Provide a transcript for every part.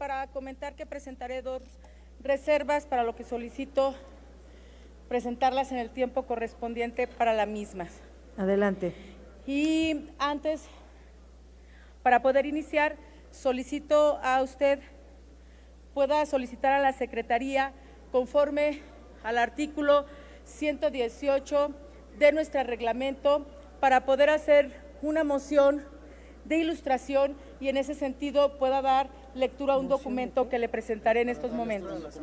para comentar que presentaré 2 reservas, para lo que solicito presentarlas en el tiempo correspondiente para la misma. Adelante. Y antes, para poder iniciar, solicito a usted pueda solicitar a la Secretaría, conforme al artículo 118 de nuestro reglamento, para poder hacer una moción de ilustración y en ese sentido pueda dar lectura a un documento que le presentaré en estos momentos.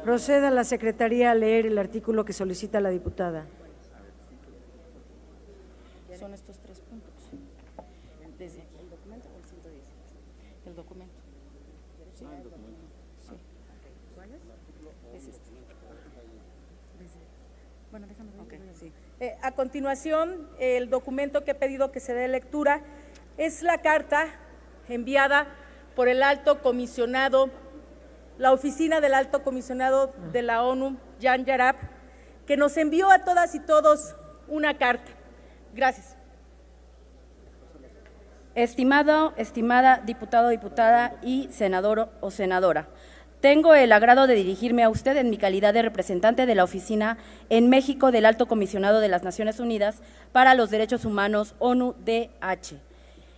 Proceda la Secretaría a leer el artículo que solicita la diputada. Son estos 3 puntos. Desde aquí. ¿El documento o el 118? El documento. ¿Sí? Ah, el documento. Sí. ¿Cuál es? Es este. Bueno, déjame ver. Okay, sí. A continuación, el documento que he pedido que se dé lectura es la carta enviada por el Alto Comisionado, la Oficina del Alto Comisionado de la ONU, Jan Yarab, que nos envió a todas y todos una carta. Gracias. Estimada diputado, diputada y senador o senadora, tengo el agrado de dirigirme a usted en mi calidad de representante de la Oficina en México del Alto Comisionado de las Naciones Unidas para los Derechos Humanos, ONU-DH.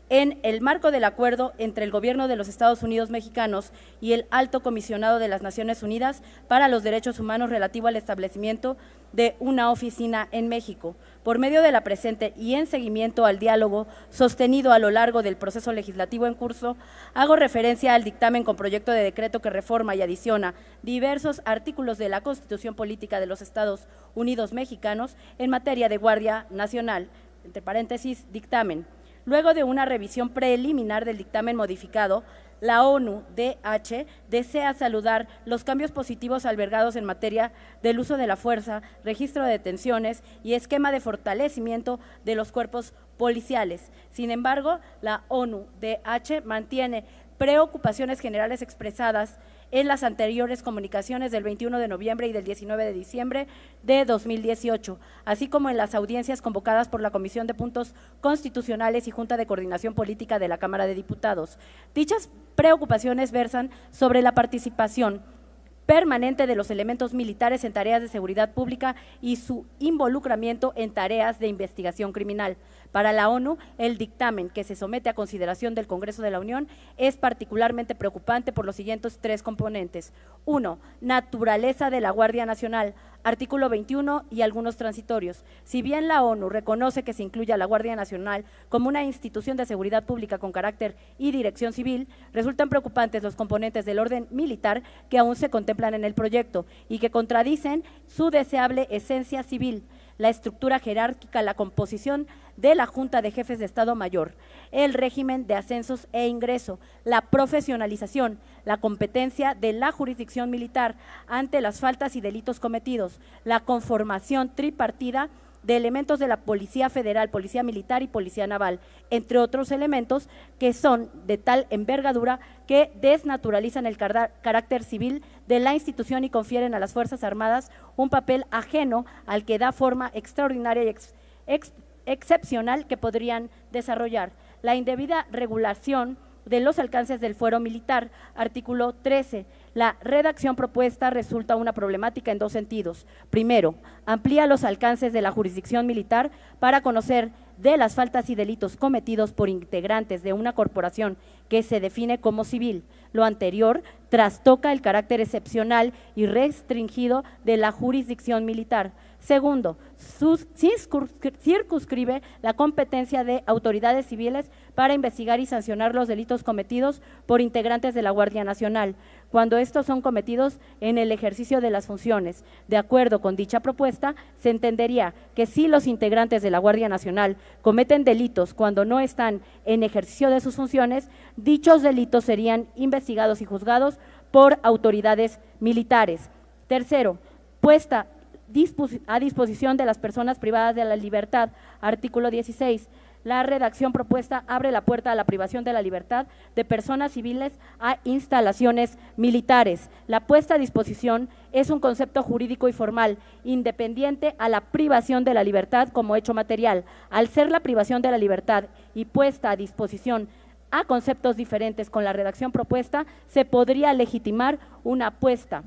En el marco del acuerdo entre el Gobierno de los Estados Unidos mexicanos y el Alto Comisionado de las Naciones Unidas para los Derechos Humanos relativo al establecimiento de una oficina en México, por medio de la presente y en seguimiento al diálogo sostenido a lo largo del proceso legislativo en curso, hago referencia al dictamen con proyecto de decreto que reforma y adiciona diversos artículos de la Constitución Política de los Estados Unidos mexicanos en materia de Guardia Nacional, entre paréntesis, dictamen. Luego de una revisión preliminar del dictamen modificado, la ONU-DH desea saludar los cambios positivos albergados en materia del uso de la fuerza, registro de detenciones y esquema de fortalecimiento de los cuerpos policiales. Sin embargo, la ONU-DH mantiene preocupaciones generales expresadas en las anteriores comunicaciones del 21 de noviembre y del 19 de diciembre de 2018, así como en las audiencias convocadas por la Comisión de Puntos Constitucionales y Junta de Coordinación Política de la Cámara de Diputados. Dichas preocupaciones versan sobre la participación permanente de los elementos militares en tareas de seguridad pública y su involucramiento en tareas de investigación criminal. Para la ONU, el dictamen que se somete a consideración del Congreso de la Unión es particularmente preocupante por los siguientes 3 componentes. 1. Naturaleza de la Guardia Nacional, artículo 21 y algunos transitorios. Si bien la ONU reconoce que se incluye a la Guardia Nacional como una institución de seguridad pública con carácter y dirección civil, resultan preocupantes los componentes del orden militar que aún se contemplan en el proyecto y que contradicen su deseable esencia civil, la estructura jerárquica, la composición de la Junta de Jefes de Estado Mayor, el régimen de ascensos e ingreso, la profesionalización, la competencia de la jurisdicción militar ante las faltas y delitos cometidos, la conformación tripartida de elementos de la Policía Federal, Policía Militar y Policía Naval, entre otros elementos que son de tal envergadura que desnaturalizan el carácter civil de la institución y confieren a las Fuerzas Armadas un papel ajeno al que da forma extraordinaria y excepcional que podrían desarrollar. La indebida regulación de los alcances del fuero militar, artículo 13. La redacción propuesta resulta una problemática en 2 sentidos. Primero, amplía los alcances de la jurisdicción militar para conocer de las faltas y delitos cometidos por integrantes de una corporación que se define como civil. Lo anterior trastoca el carácter excepcional y restringido de la jurisdicción militar. Segundo, circunscribe la competencia de autoridades civiles para investigar y sancionar los delitos cometidos por integrantes de la Guardia Nacional, cuando estos son cometidos en el ejercicio de las funciones. De acuerdo con dicha propuesta, se entendería que si los integrantes de la Guardia Nacional cometen delitos cuando no están en ejercicio de sus funciones, dichos delitos serían investigados y juzgados por autoridades militares. Tercero, puesta a disposición de las personas privadas de la libertad, artículo 16. La redacción propuesta abre la puerta a la privación de la libertad de personas civiles a instalaciones militares. La puesta a disposición es un concepto jurídico y formal, independiente a la privación de la libertad como hecho material. Al ser la privación de la libertad y puesta a disposición a conceptos diferentes con la redacción propuesta, se podría legitimar una apuesta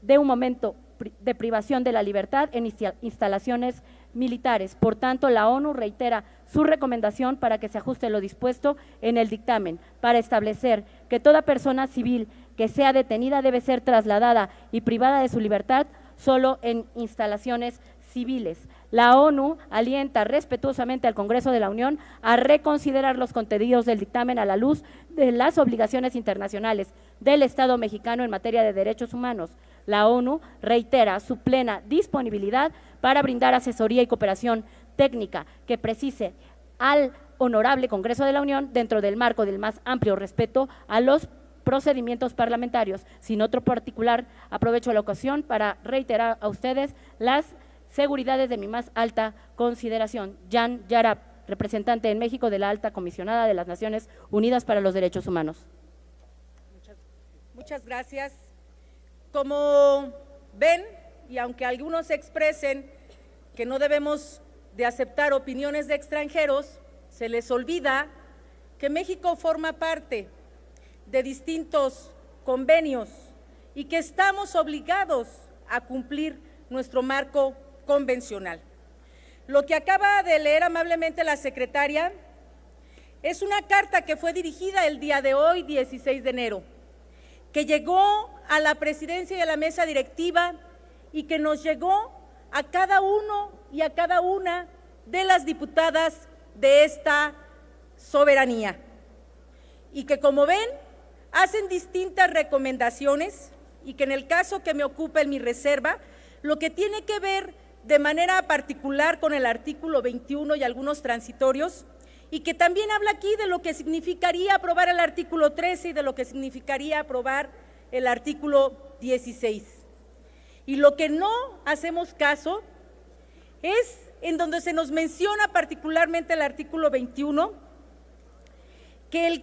de un momento de privación de la libertad en instalaciones militares. Por tanto, la ONU reitera su recomendación para que se ajuste lo dispuesto en el dictamen, para establecer que toda persona civil que sea detenida debe ser trasladada y privada de su libertad solo en instalaciones civiles. La ONU alienta respetuosamente al Congreso de la Unión a reconsiderar los contenidos del dictamen a la luz de las obligaciones internacionales del Estado mexicano en materia de derechos humanos. La ONU reitera su plena disponibilidad para brindar asesoría y cooperación técnica que precise al honorable Congreso de la Unión dentro del marco del más amplio respeto a los procedimientos parlamentarios. Sin otro particular, aprovecho la ocasión para reiterar a ustedes las seguridades de mi más alta consideración. Jan Yarab, representante en México de la Alta Comisionada de las Naciones Unidas para los Derechos Humanos. Muchas gracias. Como ven, y aunque algunos expresen que no debemos de aceptar opiniones de extranjeros, se les olvida que México forma parte de distintos convenios y que estamos obligados a cumplir nuestro marco convencional. Lo que acaba de leer amablemente la secretaria es una carta que fue dirigida el día de hoy, 16 de enero, que llegó a la presidencia y a la mesa directiva y que nos llegó a cada uno y a cada una de las diputadas de esta soberanía y que, como ven, hacen distintas recomendaciones y que en el caso que me ocupa en mi reserva, lo que tiene que ver de manera particular con el artículo 21 y algunos transitorios, y que también habla aquí de lo que significaría aprobar el artículo 13 y de lo que significaría aprobar el artículo 16. Y lo que no hacemos caso es en donde se nos menciona particularmente el artículo 21, que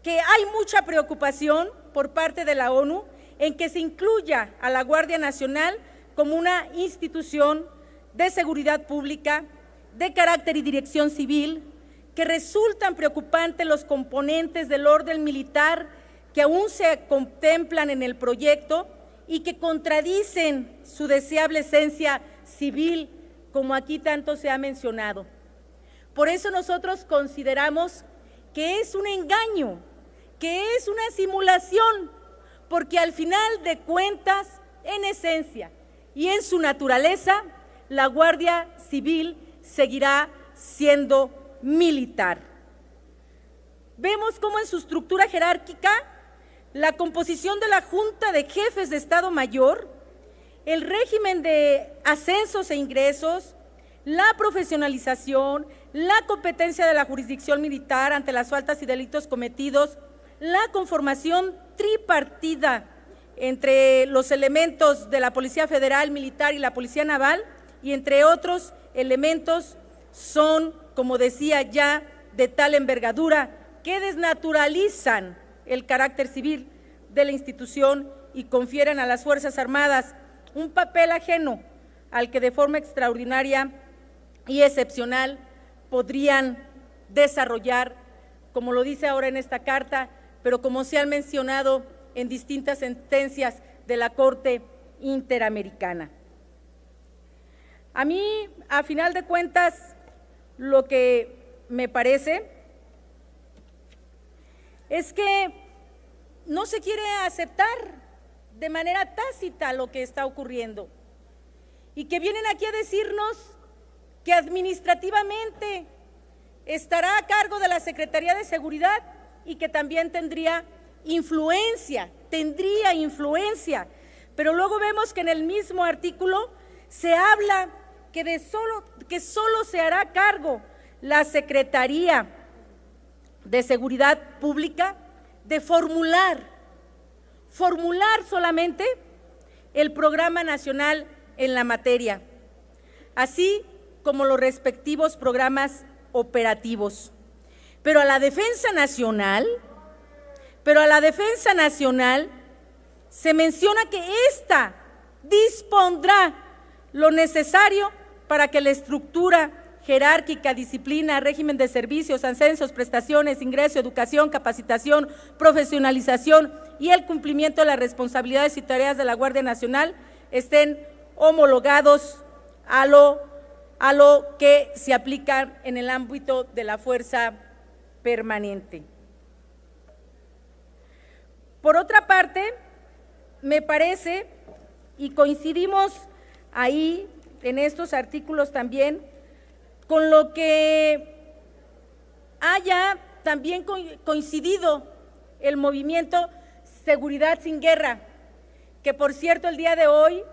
hay mucha preocupación por parte de la ONU en que se incluya a la Guardia Nacional como una institución de seguridad pública, de carácter y dirección civil, que resultan preocupantes los componentes del orden militar que aún se contemplan en el proyecto y que contradicen su deseable esencia civil, como aquí tanto se ha mencionado. Por eso nosotros consideramos que es un engaño, que es una simulación, porque al final de cuentas, en esencia y en su naturaleza, la Guardia Civil seguirá siendo militar. Vemos cómo en su estructura jerárquica, la composición de la Junta de Jefes de Estado Mayor, el régimen de ascensos e ingresos, la profesionalización, la competencia de la jurisdicción militar ante las faltas y delitos cometidos, la conformación tripartida entre los elementos de la Policía Federal, Militar y la Policía Naval, y entre otros elementos, son, como decía ya, de tal envergadura que desnaturalizan el carácter civil de la institución y confieren a las Fuerzas Armadas un papel ajeno al que de forma extraordinaria y excepcional podrían desarrollar, como lo dice ahora en esta carta, pero como se han mencionado en distintas sentencias de la Corte Interamericana. A mí, a final de cuentas, lo que me parece es que no se quiere aceptar de manera tácita lo que está ocurriendo y que vienen aquí a decirnos que administrativamente estará a cargo de la Secretaría de Seguridad y que también tendría influencia, pero luego vemos que en el mismo artículo se habla que solo se hará cargo la Secretaría de Seguridad Pública de formular solamente el Programa Nacional en la materia, así como los respectivos programas operativos. Pero a la Defensa Nacional se menciona que ésta dispondrá lo necesario para que la estructura jerárquica, disciplina, régimen de servicios, ascensos, prestaciones, ingreso, educación, capacitación, profesionalización y el cumplimiento de las responsabilidades y tareas de la Guardia Nacional estén homologados a lo que se aplica en el ámbito de la fuerza permanente. Por otra parte, me parece, y coincidimos ahí en estos artículos también, con lo que haya también coincidido el movimiento Seguridad sin Guerra, que por cierto el día de hoy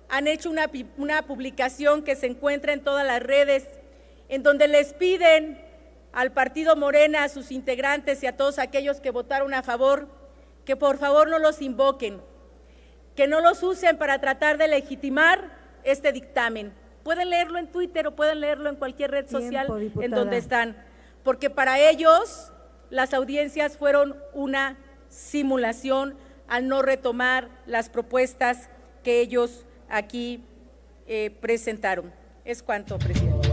han hecho una publicación que se encuentra en todas las redes, en donde les piden al partido Morena, a sus integrantes y a todos aquellos que votaron a favor, que por favor no los invoquen, que no los usen para tratar de legitimar este dictamen. Pueden leerlo en Twitter o pueden leerlo en cualquier red social en donde están, porque para ellos las audiencias fueron una simulación al no retomar las propuestas que ellos aquí presentaron. Es cuanto, presidente.